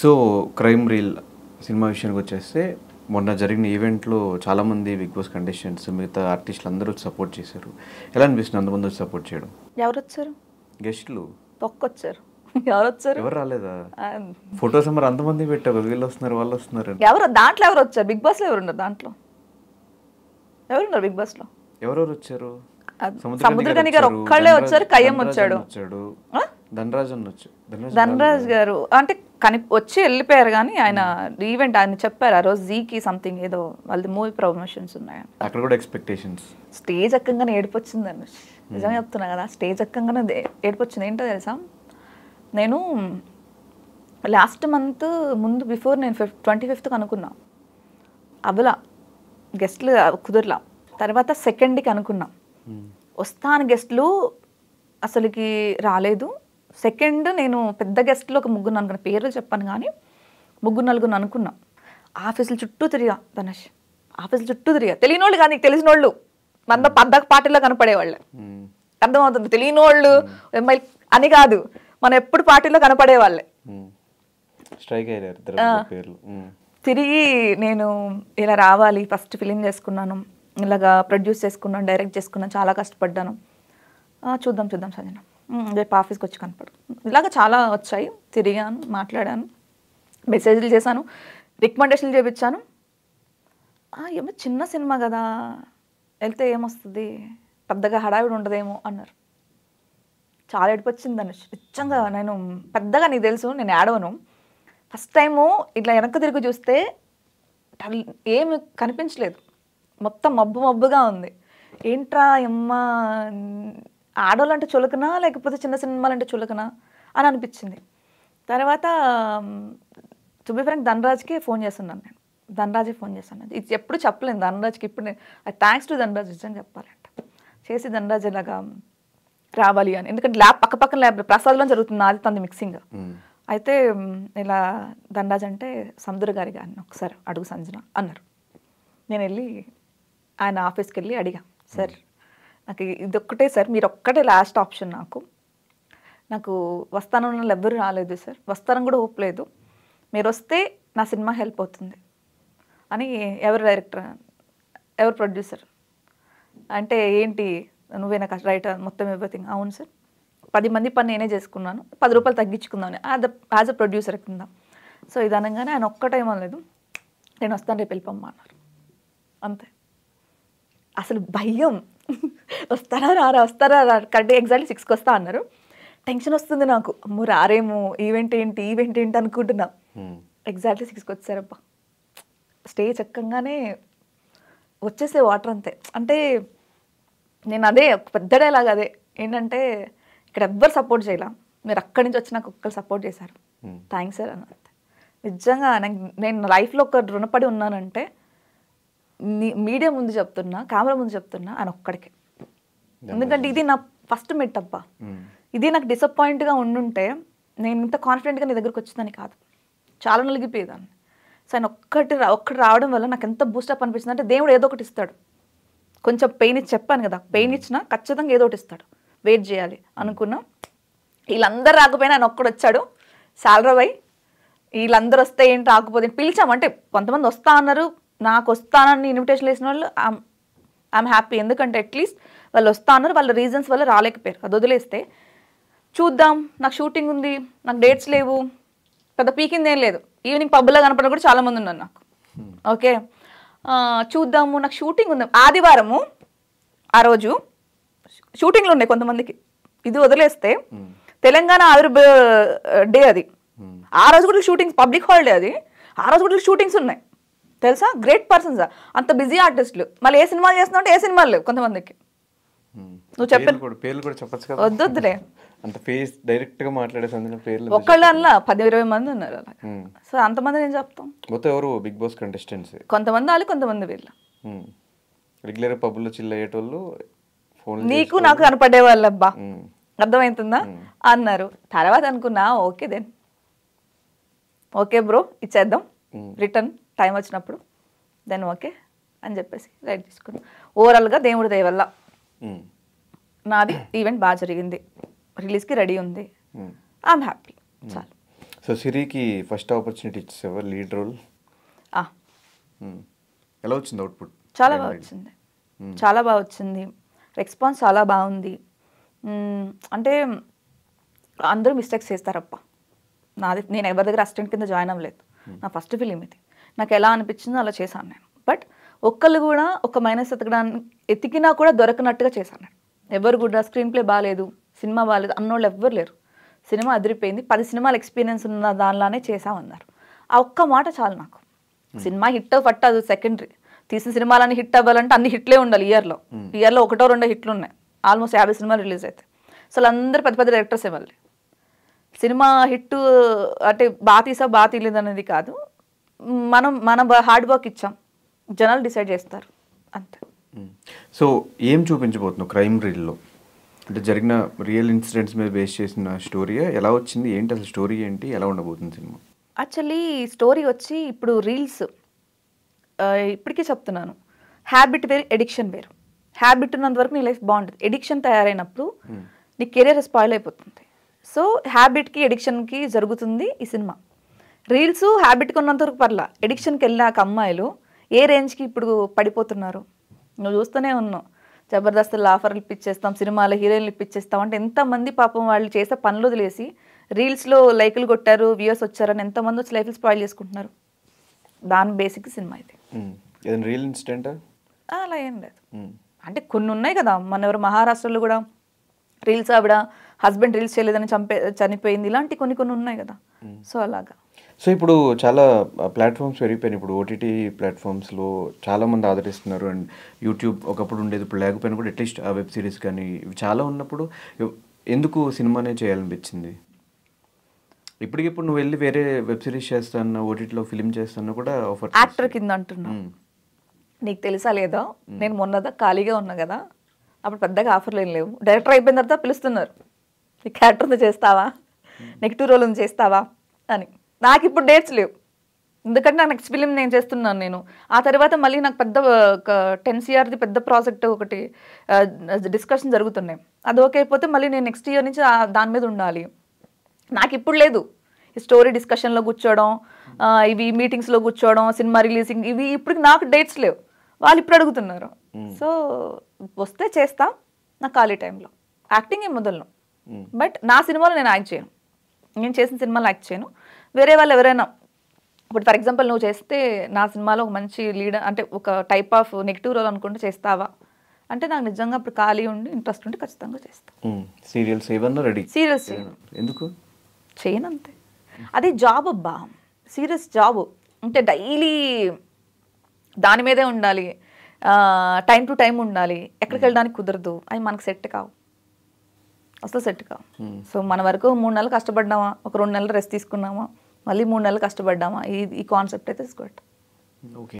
So crime reel cinema విషయానికి వచ్చేస్తే మొన్న జరిగిన ఈవెంట్లో చాలామంది బిగ్ బాస్ కంటెస్టెంట్స్ మిగతా ఆర్టిస్టులు అందరూ సపోర్ట్ చేశారు. ఎలా అనిపిస్తుంది అంతమంది వచ్చి సపోర్ట్ చేయడం? ఎవరు వచ్చారు? గెస్టులు తొక్కొచ్చారు. ఎవరు వచ్చారు? ఎవరు రాలేదా? ఫొటోస్ మరి అంతమంది పెట్టారు, వీళ్ళు వస్తున్నారు వాళ్ళు వస్తున్నారు. ఎవరు దాంట్లో ఎవరు వచ్చారు? బిగ్ బాస్లో ఎవరున్నారు? దాంట్లో ఎవరున్నారు? బిగ్ బాస్లో ఎవరెవరు వచ్చారు? సముద్రగని గారు ఒక్కళ్ళే వచ్చారు. కయ్యం వచ్చాడు. ధనరాజ్ గారు అంటే వచ్చి వెళ్ళిపోయారు. కానీ ఆయన ఈవెంట్ ఆయన చెప్పారు ఆ రోజు జీకి సంథింగ్ ఏదో వాళ్ళది మూవీ ప్రమోషన్స్ ఉన్నాయి. అక్కడ కూడా ఎక్స్పెక్టేషన్స్. స్టేజ్ ఎక్కంగానే ఏడిపొచ్చింది అన్న. నిజంగా చెప్తున్నా కదా, స్టేజ్ ఎక్కంగానే ఏడిపొచ్చింది. ఏంటో తెలుసా, నేను లాస్ట్ మంత్ ముందు బిఫోర్ నేను 25th అనుకున్నా, అవలా గెస్ట్లు కుదరలా. తర్వాత 2nd అనుకున్నా వస్తాను, గెస్ట్లు అసలుకి రాలేదు. 2nd నేను పెద్ద గెస్ట్లో ఒక 3 అనుకున్నా, పేర్లు చెప్పాను కానీ 3-4 అనుకున్నా. ఆఫీసులు చుట్టూ తిరిగా ధనుష్, ఆఫీసులు చుట్టూ తిరిగా. తెలియని వాళ్ళు కానీ తెలిసిన వాళ్ళు మన పద్దాక పార్టీలో కనపడేవాళ్ళు. అర్థమవుతుంది, తెలియని వాళ్ళు ఎంఐల్ అని కాదు, మనం ఎప్పుడు పార్టీలో కనపడేవాళ్ళే. తిరిగి నేను ఇలా రావాలి, ఫస్ట్ ఫిలిం చేసుకున్నాను, ఇలాగా ప్రొడ్యూస్ చేసుకున్నాను, డైరెక్ట్ చేసుకున్నాను, చాలా కష్టపడ్డాను. చూద్దాం సంజన, రేపు ఆఫీస్కి వచ్చి కనపడు. ఇలాగ చాలా వచ్చాయి. తిరిగాను, మాట్లాడాను, మెసేజ్లు చేశాను, రికమెండేషన్లు చేయించాను. ఏమో చిన్న సినిమా కదా, వెళ్తే ఏమొస్తుంది, పెద్దగా హడావిడి ఉండదేమో అన్నారు. చాలా ఏడిపొచ్చింది ధనుష్ నిజంగా. నేను పెద్దగా నీకు తెలుసు నేను ఏడవను. ఫస్ట్ టైము ఇట్లా వెనక్కి తిరిగి చూస్తే ఏమి కనిపించలేదు, మొత్తం మబ్బుగా ఉంది. ఏంట్రా అమ్మ, ఆడవాళ్ళు అంటే చులకనా లేకపోతే చిన్న సినిమాలు అంటే చులకనా అని అనిపించింది. తర్వాత టు బి ఫ్రాంక్ ధనరాజ్కే ఫోన్ చేస్తున్నాను నేను, ధనరాజే ఫోన్ చేస్తాను. ఇది ఎప్పుడు చెప్పలేను ధనరాజ్కి. ఇప్పుడు నేను థ్యాంక్స్ టు ధనరాజ్ నిజంగా చెప్పాలంట. చేసి ధనరాజ్ ఇలాగా రావాలి అని, ఎందుకంటే ల్యాబ్ పక్కన ల్యాబ్ ప్రసాద్లో జరుగుతుంది, నాది తంది మిక్సింగ్. అయితే ఇలా ధనరాజ్ అంటే సముద్ర గారి గారిని ఒకసారి అడుగు సంజన అన్నారు. నేను వెళ్ళి ఆయన ఆఫీస్కి వెళ్ళి అడిగా, సార్ నాకు ఇది ఒక్కటే సార్, మీరు ఒక్కటే లాస్ట్ ఆప్షన్, నాకు వస్తానన్న వాళ్ళు ఎవ్వరు రాలేదు సార్, వస్తానని కూడా హోప్ లేదు, మీరు వస్తే నా సినిమా హెల్ప్ అవుతుంది అని. ఎవరు డైరెక్టర్, ఎవరు ప్రొడ్యూసర్ అంటే, ఏంటి నువ్వే నాకు రైటర్ మొత్తం ఎవ్రీథింగ్. అవును సార్, 10 మంది పని నేనే చేసుకున్నాను, 10 రూపాయలు తగ్గించుకుందామని యాజ్ అ ప్రొడ్యూసర్ కింద. సో ఇది అనగానే ఆయన ఒక్కటేమో లేదు, నేను వస్తాను రేపు వెళ్ళిపోమ్మా అన్నారు. అంతే. అసలు భయం, వస్తారా వస్తారా కరెక్ట్ ఎగ్జాక్ట్లీ 6కి వస్తా అన్నారు. టెన్షన్ వస్తుంది నాకు, అమ్మో రారేమో, ఈవెంట్ ఏంటి అనుకుంటున్నా. ఎగ్జాక్ట్లీ 6కి వచ్చారబ్బా. స్టేజ్ ఎక్కంగానే వచ్చేసే వాటర్ అంతే. అంటే నేను అదే ఒక పెద్ద డైలాగ్ అదే, ఏంటంటే ఇక్కడ ఎవ్వరు సపోర్ట్ చేయాల, మీరు అక్కడి నుంచి వచ్చి నాకు ఒక్కరు సపోర్ట్ చేశారు, థ్యాంక్స్ సార్ అని. అంతే. నిజంగా నేను లైఫ్లో ఒక రుణపడి ఉన్నానంటే మీడియా ముందు చెప్తున్నా, కెమెరా ముందు చెప్తున్నా ఆయన ఒక్కడికే. ఎందుకంటే ఇది నా ఫస్ట్ మెట్ అబ్బా. ఇది నాకు డిసప్పాయింట్గా ఉండుంటే నేను ఇంత కాన్ఫిడెంట్గా నీ దగ్గరకు వచ్చేదాన్ని కాదు, చాలా నలిగిపోయేదాన్ని. సో ఆయన ఒక్కటి రావడం వల్ల నాకు ఎంత బూస్టప్ అనిపిస్తుంది అంటే, దేవుడు ఏదో ఒకటి ఇస్తాడు. కొంచెం పెయిన్ ఇచ్చి చెప్పాను కదా, పెయిన్ ఇచ్చినా ఖచ్చితంగా ఏదో ఒకటి ఇస్తాడు, వెయిట్ చేయాలి అనుకున్నా. వీళ్ళందరూ రాకపోయినా ఆయన ఒక్కడు వచ్చాడు, సాలరీ. వీళ్ళందరూ వస్తే ఏంటి రాకపోతే పిలిచామంటే, కొంతమంది వస్తా అన్నారు, నాకు వస్తానని ఇన్విటేషన్ వేసిన వాళ్ళు ఐఎమ్ హ్యాపీ. ఎందుకంటే అట్లీస్ట్ వాళ్ళు వస్తా అన్నారు, వాళ్ళ రీజన్స్ వల్ల రాలేకపోయారు. అది వదిలేస్తే చూద్దాం, నాకు షూటింగ్ ఉంది, నాకు డేట్స్ లేవు, పెద్ద పీకింది ఏం లేదు, ఈవినింగ్ పబ్లో కనపడడం కూడా చాలామంది ఉన్నారు నాకు. ఓకే చూద్దాము, నాకు షూటింగ్ ఉంది ఆదివారము, ఆ రోజు షూటింగ్లు ఉన్నాయి కొంతమందికి. ఇది వదిలేస్తే తెలంగాణ డే అది, ఆ రోజు కూడా షూటింగ్స్, పబ్లిక్ హాలిడే అది, ఆ రోజు కూడా షూటింగ్స్ ఉన్నాయి తెలుసా. గ్రేట్ పర్సన్స్, అంత బిజీ ఆర్టిస్టులు. మళ్ళీ ఏ సినిమాలు చేస్తున్నావు అంటే ఏ సినిమాలు లేవు కొంతమందికి. నువ్వు చెప్పాను వద్దులే, ఒకళ్ళు అలా 10-20 మంది ఉన్నారు అలా. సో అంతమంది నేను చెప్తాం. బిగ్ బాస్ కంటెస్టెంట్స్ కొంతమంది వాళ్ళు, కొంతమంది వీళ్ళు. రెగ్యులర్ పబ్లో చిల్ అయ్యేటోళ్ళు నీకు నాకు కనపడే వాళ్ళు అబ్బా, అర్థమవుతుందా అన్నారు. తర్వాత అనుకున్నా ఓకే దెన్ ఓకే బ్రో ఇచ్చేద్దాం రిటర్న్ టైం వచ్చినప్పుడు, దెన్ ఓకే అని చెప్పేసి లైట్ తీసుకున్నాం. ఓవరాల్గా దేవుడి దయ వల్ల నాది ఈవెంట్ బాగా జరిగింది, రిలీజ్కి రెడీ ఉంది, ఐఎమ్ హ్యాపీ. చాలు. సో సిరికి ఫస్ట్ ఆపర్చునిటీ ఇచ్చేసావా లీడ్ రోల్? ఎలా వచ్చింది అవుట్పుట్? చాలా బాగా వచ్చింది, చాలా బాగా వచ్చింది. రెస్పాన్స్ చాలా బాగుంది. అంటే అందరూ మిస్టేక్స్ చేస్తారప్ప. నేను ఎవరి దగ్గర అసిస్టెంట్ కింద జాయిన్ అవ్వలేదు. నా ఫస్ట్ ఫిలిం ఇది. నాకు ఎలా అనిపించిందో అలా చేశాను నేను. బట్ ఒక్కళ్ళు కూడా ఒక మైనస్ ఎతికినా కూడా దొరకనట్టుగా చేశాను నేను. ఎవరు కూడా స్క్రీన్ ప్లే బాగాలేదు, సినిమా బాగాలేదు అన్నోళ్ళు ఎవ్వరు లేరు. సినిమా అదిరిపోయింది, 10 సినిమాల ఎక్స్పీరియన్స్ ఉన్న దానిలానే చేసామన్నారు. ఆ ఒక్క మాట చాలు నాకు. సినిమా హిట్ ఫట్ అది సెకండరీ. తీసిన సినిమాలన్నీ హిట్ అవ్వాలంటే అన్ని హిట్లే ఉండాలి. ఇయర్లో 1 2 హిట్లు ఉన్నాయి. ఆల్మోస్ట్ 50 సినిమాలు రిలీజ్ అవుతాయి. అసలు అందరూ పెద్ద పెద్ద డైరెక్టర్స్ ఇవ్వాలి. సినిమా హిట్ అంటే బాగా తీసా బాగా తీయలేదు అనేది కాదు. మన హార్డ్ వర్క్ ఇచ్చాం, జనాలు డిసైడ్ చేస్తారు అంతే. సో ఏం చూపించబోతున్నావు క్రైమ్ రీల్లో? అంటే జరిగిన రియల్ ఇన్సిడెంట్స్ మీద బేస్ చేసిన స్టోరీయా? ఎలా వచ్చింది ఏంటి అసలు స్టోరీ ఏంటి, ఎలా ఉండబోతుంది సినిమా? యాక్చువల్లీ స్టోరీ వచ్చి ఇప్పుడు రీల్స్ ఇప్పటికీ చెప్తున్నాను, హ్యాబిట్ వేరు, ఎడిక్షన్ వేరు. హ్యాబిట్ ఉన్నంత వరకు నీ లైఫ్ బాగుంటుంది. ఎడిక్షన్ తయారైనప్పుడు నీ కెరీర్ స్పాయిల్ అయిపోతుంది. సో హ్యాబిట్కి ఎడిక్షన్కి జరుగుతుంది ఈ సినిమా. రీల్స్ హ్యాబిట్కి ఉన్నంత వరకు పర్లా, ఎడిక్షన్కి వెళ్ళాక అమ్మాయిలు ఏ రేంజ్కి ఇప్పుడు పడిపోతున్నారు నువ్వు చూస్తూనే ఉన్నావు. జబర్దస్తులు ఆఫర్లు ఇప్పించేస్తాం, సినిమాలో హీరోయిన్లు ఇప్పించేస్తాం అంటే ఎంతమంది పాపం వాళ్ళు చేసే పనులు వదిలేసి రీల్స్లో లైకులు కొట్టారు, వ్యూవర్స్ వచ్చారని ఎంతమంది వచ్చి లైఫ్లు స్పాయిల్ చేసుకుంటున్నారు. దాని బేసిక్ సినిమా ఇది. రియల్ ఇన్సిడెంట్ అలా ఏం లేదు. అంటే కొన్ని ఉన్నాయి కదా, మన ఎవరు మహారాష్ట్రలో కూడా రీల్స్ ఆవిడ హస్బెండ్ రీల్స్ చేయలేదని చనిపోయింది. ఇలాంటి కొన్ని ఉన్నాయి కదా. సో అలాగా. సో ఇప్పుడు చాలా ప్లాట్ఫామ్స్ పెరిగిపోయినాయి. ఇప్పుడు ఓటీటీ ప్లాట్ఫామ్స్లో చాలామంది ఆదరిస్తున్నారు. అండ్ యూట్యూబ్ ఒకప్పుడు ఉండేది, ఇప్పుడు లేకపోయినా కూడా అట్లీస్ట్ ఆ వెబ్ సిరీస్ కానీ ఇవి చాలా ఉన్నప్పుడు ఎందుకు సినిమానే చేయాలనిపించింది? ఇప్పటికిప్పుడు నువ్వు వెళ్ళి వేరే వెబ్ సిరీస్ చేస్తాను, ఓటీటీలో ఫిలిం చేస్తాను కూడా ఆఫర్. యాక్టర్ కింద అంటున్నా. నీకు తెలుసా లేదో, నేను మొన్నదా ఖాళీగా ఉన్నా కదా, అప్పుడు పెద్దగా ఆఫర్లు ఏం లేవు. డైరెక్టర్ అయిపోయిన తర్వాత పిలుస్తున్నారు, నీ క్యారెక్టర్తో చేస్తావా, నెగిటివ్ రోల్ ఉంది చేస్తావా అని. నాకు ఇప్పుడు డేట్స్ లేవు, ఎందుకంటే నాకు నెక్స్ట్ ఫిలిం నేను చేస్తున్నాను. నేను ఆ తర్వాత మళ్ళీ నాకు పెద్ద 10 CRది పెద్ద ప్రాజెక్ట్ ఒకటి డిస్కషన్ జరుగుతున్నాయి. అది ఓకే అయిపోతే మళ్ళీ నేను నెక్స్ట్ ఇయర్ నుంచి దాని మీద ఉండాలి. నాకు ఇప్పుడు లేదు ఈ స్టోరీ డిస్కషన్లో కూర్చోవడం, ఇవి మీటింగ్స్లో కూర్చోవడం, సినిమా రిలీజింగ్, ఇవి ఇప్పుడు నాకు డేట్స్ లేవు. వాళ్ళు ఇప్పుడు అడుగుతున్నారు. సో వస్తే చేస్తా నా ఖాళీ టైంలో. యాక్టింగ్ ఏం మొదలను, బట్ నా సినిమాలో నేను యాక్ట్ చేయను. నేను చేసిన సినిమాలో యాక్ట్ చేయను. వేరే వాళ్ళు ఎవరైనా ఇప్పుడు ఫర్ ఎగ్జాంపుల్ నువ్వు చేస్తే నా సినిమాలో ఒక మంచి లీడర్ అంటే ఒక టైప్ ఆఫ్ నెగిటివ్ రోల్ అనుకుంటే చేస్తావా అంటే నాకు నిజంగా ఇప్పుడు ఖాళీ ఉండి ఇంట్రెస్ట్ ఉంటే ఖచ్చితంగా చేస్తాను. సీరియల్స్ ఏమన్నా రెడీ? సీరియల్స్ చేయను. ఎందుకు చేయను అంతే. అది జాబ్ అబ్బా, సీరియస్ జాబ్ అంటే డైలీ దాని మీదే ఉండాలి, టైం టు టైం ఉండాలి. ఎక్కడికి వెళ్ళడానికి కుదరదు, అవి మనకు సెట్ కావు, అసలు సెట్ కావు. సో మన వరకు 3 నెలలు కష్టపడ్డామా, ఒక 2 నెలలు రెస్ట్ తీసుకున్నామా, మళ్ళీ 3 నెలలు కష్టపడ్డామా, ఈ కాన్సెప్ట్ అయితే తీసుకోవట్టు. ఓకే.